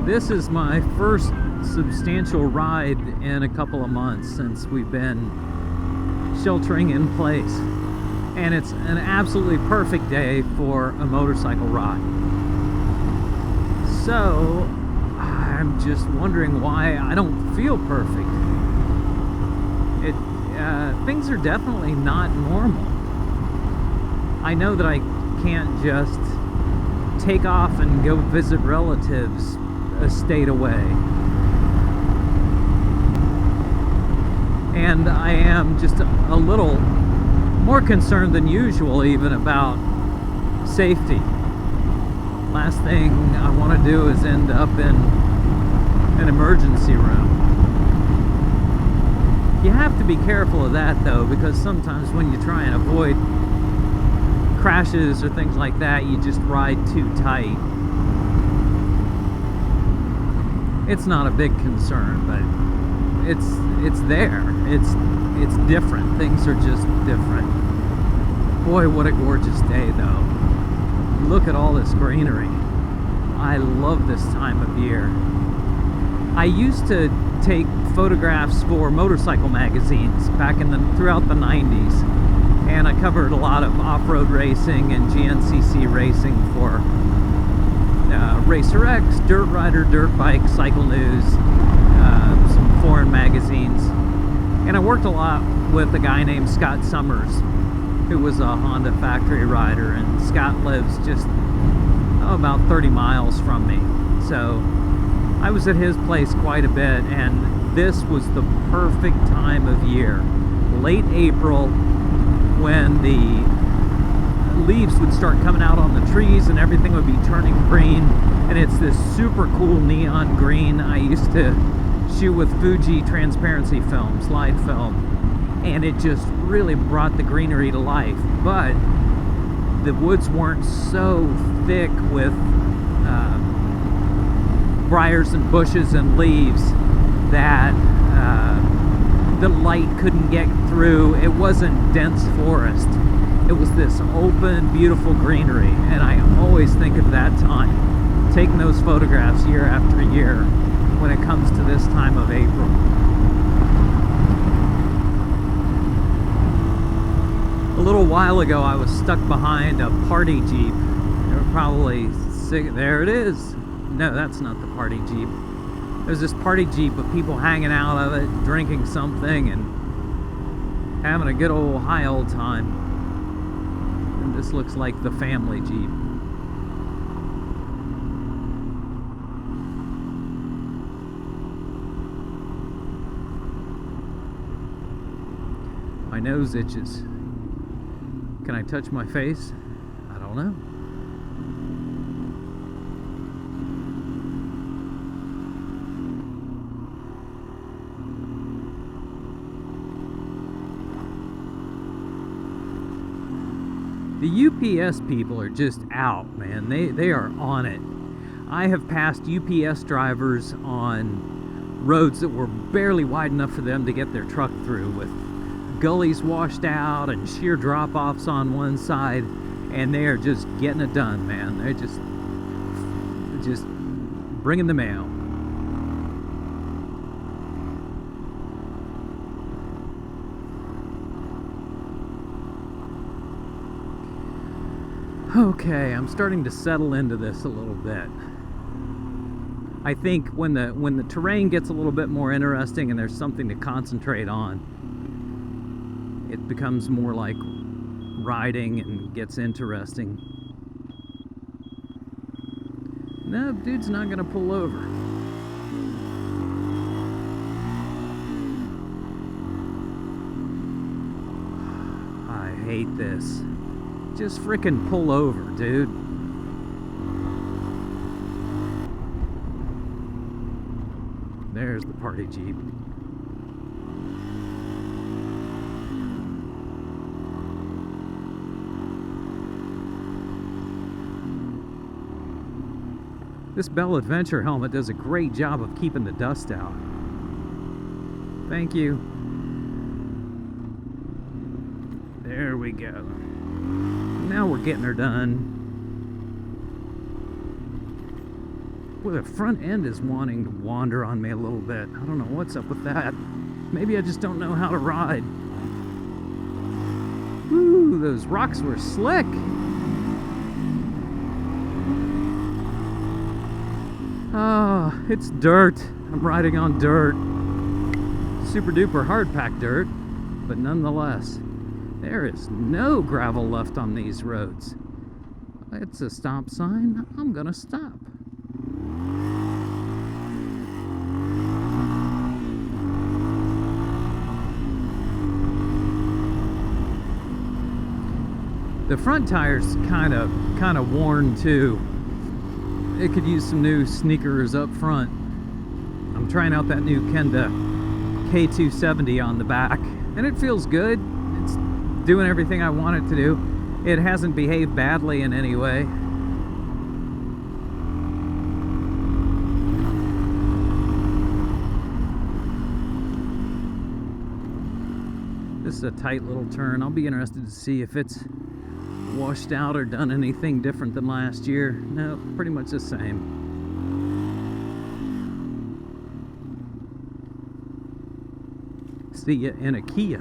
This is my first substantial ride in a couple of months since we've been sheltering in place. And it's an absolutely perfect day for a motorcycle ride. So, I'm just wondering why I don't feel perfect. Things are definitely not normal. I know that I can't just take off and go visit relatives a state away. And I am just a little more concerned than usual even about safety. Last thing I want to do is end up in an emergency room. You have to be careful of that though, because sometimes when you try and avoid crashes or things like that, you just ride too tight. It's not a big concern, but it's there. It's different. Things are just different. Boy, what a gorgeous day though. Look at all this greenery. I love this time of year. I used to take photographs for motorcycle magazines back throughout the 90s, and I covered a lot of off-road racing and GNCC racing for Racer X, Dirt Rider, Dirt Bike, Cycle News, some foreign magazines. And I worked a lot with a guy named Scott Summers, who was a Honda factory rider, and Scott lives just about 30 miles from me. So I was at his place quite a bit, and this was the perfect time of year. Late April, when the leaves would start coming out on the trees and everything would be turning green, and it's this super cool neon green. I used to shoot with Fuji transparency film, slide film, and it just really brought the greenery to life. But the woods weren't so thick with briars and bushes and leaves that the light couldn't get through. It wasn't dense forest. It was this open, beautiful greenery, and I always think of that time, taking those photographs year after year when it comes to this time of April. A little while ago, I was stuck behind a party Jeep. They were probably sick. There it is. No, that's not the party Jeep. There's this party Jeep with people hanging out of it, drinking something, and having a good old high old time. And this looks like the family Jeep. My nose itches. Can I touch my face? I don't know. The UPS people are just out, man. They are on it. I have passed UPS drivers on roads that were barely wide enough for them to get their truck through, with gullies washed out and sheer drop-offs on one side, and they are just getting it done, man. They're just bringing the mail. Okay, I'm starting to settle into this a little bit. I think when the terrain gets a little bit more interesting and there's something to concentrate on, it becomes more like riding and gets interesting. No, dude's not gonna pull over. I hate this. Just frickin' pull over, dude. There's the party Jeep. This Bell Adventure helmet does a great job of keeping the dust out. Thank you. There we go. Now we're getting her done. Boy, the front end is wanting to wander on me a little bit. I don't know what's up with that. Maybe I just don't know how to ride. Woo, those rocks were slick. Ah, it's dirt. I'm riding on dirt. Super duper hard packed dirt, but nonetheless, there is no gravel left on these roads. It's a stop sign. I'm gonna stop. The front tire's kind of worn too. It could use some new sneakers up front. I'm trying out that new Kenda K270 on the back, and it feels good. It's doing everything I want it to do. It hasn't behaved badly in any way. This is a tight little turn. I'll be interested to see if it's washed out or done anything different than last year. No, pretty much the same. See ya in a Kia.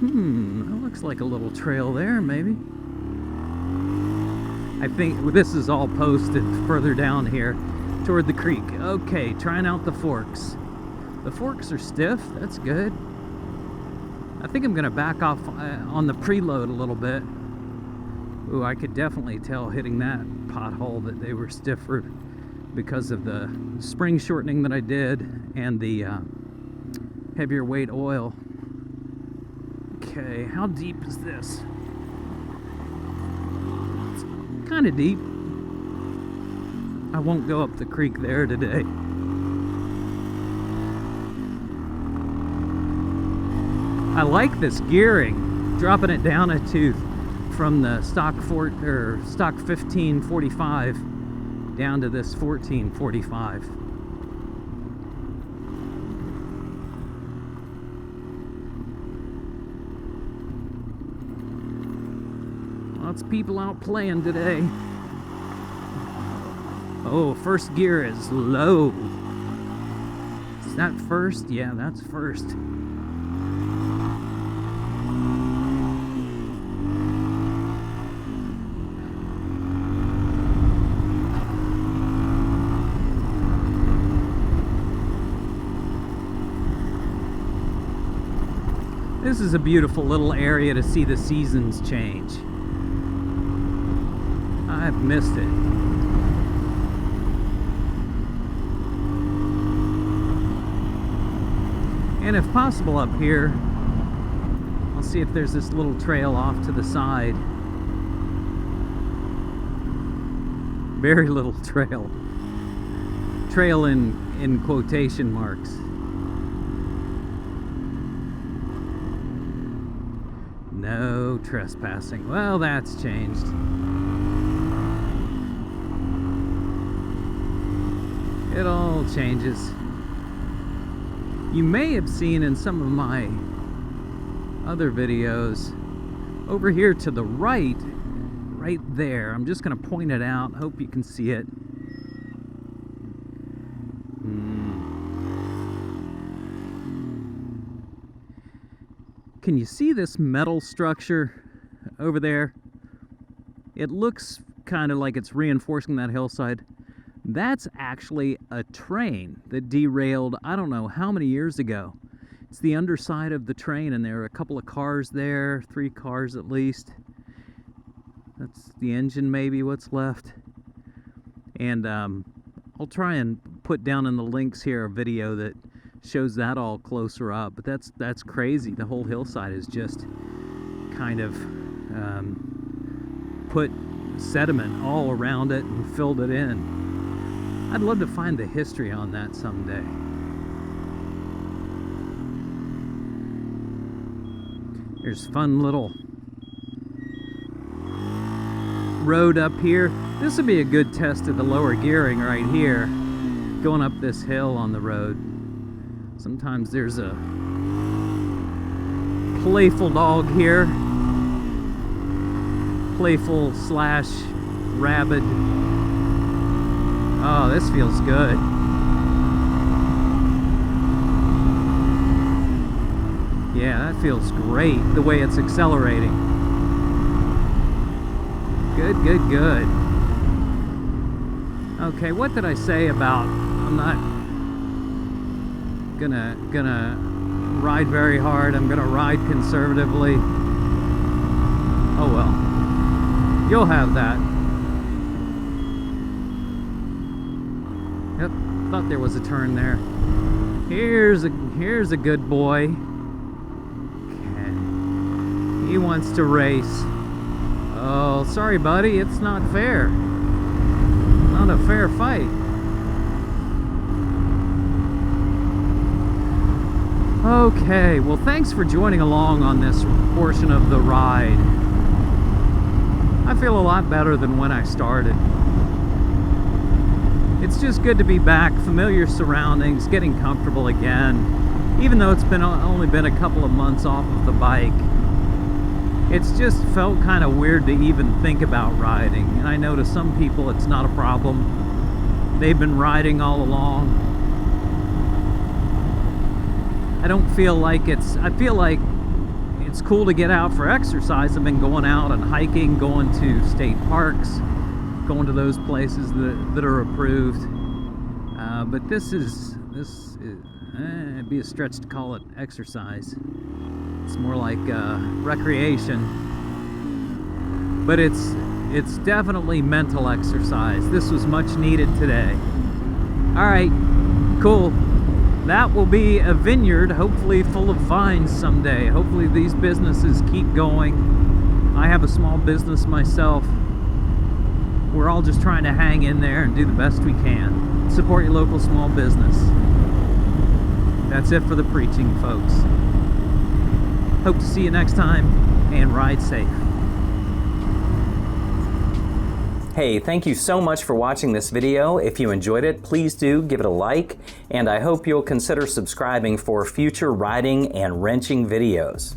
That looks like a little trail there, maybe. I think this is all posted further down here toward the creek. Okay, trying out the forks. The forks are stiff, that's good. I think I'm gonna back off on the preload a little bit. Ooh, I could definitely tell hitting that pothole that they were stiffer because of the spring shortening that I did and the heavier weight oil. Okay, how deep is this? It's kind of deep. I won't go up the creek there today. I like this gearing, dropping it down a tooth from the stock 1545 down to this 1445. Lots of people out playing today. Oh, first gear is low. Is that first? Yeah, that's first. This is a beautiful little area to see the seasons change. I've missed it. And if possible up here, I'll see if there's this little trail off to the side. Very little trail. Trail in quotation marks. No trespassing. Well, that's changed. It all changes. You may have seen in some of my other videos, over here to the right there, I'm just going to point it out, hope you can see it. Can you see this metal structure over there? It looks kind of like it's reinforcing that hillside. That's actually a train that derailed, I don't know how many years ago. It's the underside of the train, and there are a couple of cars there, 3 cars at least. That's the engine, maybe what's left. And I'll try and put down in the links here a video that shows that all closer up, but that's crazy. The whole hillside is just kind of put sediment all around it and filled it in. I'd love to find the history on that someday. There's fun little road up here. This would be a good test of the lower gearing right here, going up this hill on the road. Sometimes there's a playful dog here. Playful slash rabid. Oh, this feels good. Yeah, that feels great, the way it's accelerating. Good, good, good. Okay, what did I say about I'm not gonna ride very hard, I'm gonna ride conservatively? Oh well. You'll have that. Yep, thought there was a turn there. Here's a good boy. Okay. He wants to race. Oh, sorry buddy, it's not fair. Not a fair fight. Okay, well thanks for joining along on this portion of the ride. I feel a lot better than when I started. It's just good to be back, familiar surroundings, getting comfortable again. Even though it's only been a couple of months off of the bike, it's just felt kind of weird to even think about riding. And I know to some people it's not a problem. They've been riding all along. I don't feel like I feel like it's cool to get out for exercise. I've been going out and hiking, going to state parks, going to those places that are approved. But this is it'd be a stretch to call it exercise. It's more like recreation. But it's definitely mental exercise. This was much needed today. All right, cool. That will be a vineyard, hopefully full of vines someday. Hopefully these businesses keep going. I have a small business myself. We're all just trying to hang in there and do the best we can. Support your local small business. That's it for the preaching, folks. Hope to see you next time, and ride safe. Hey, thank you so much for watching this video. If you enjoyed it, please do give it a like, and I hope you'll consider subscribing for future riding and wrenching videos.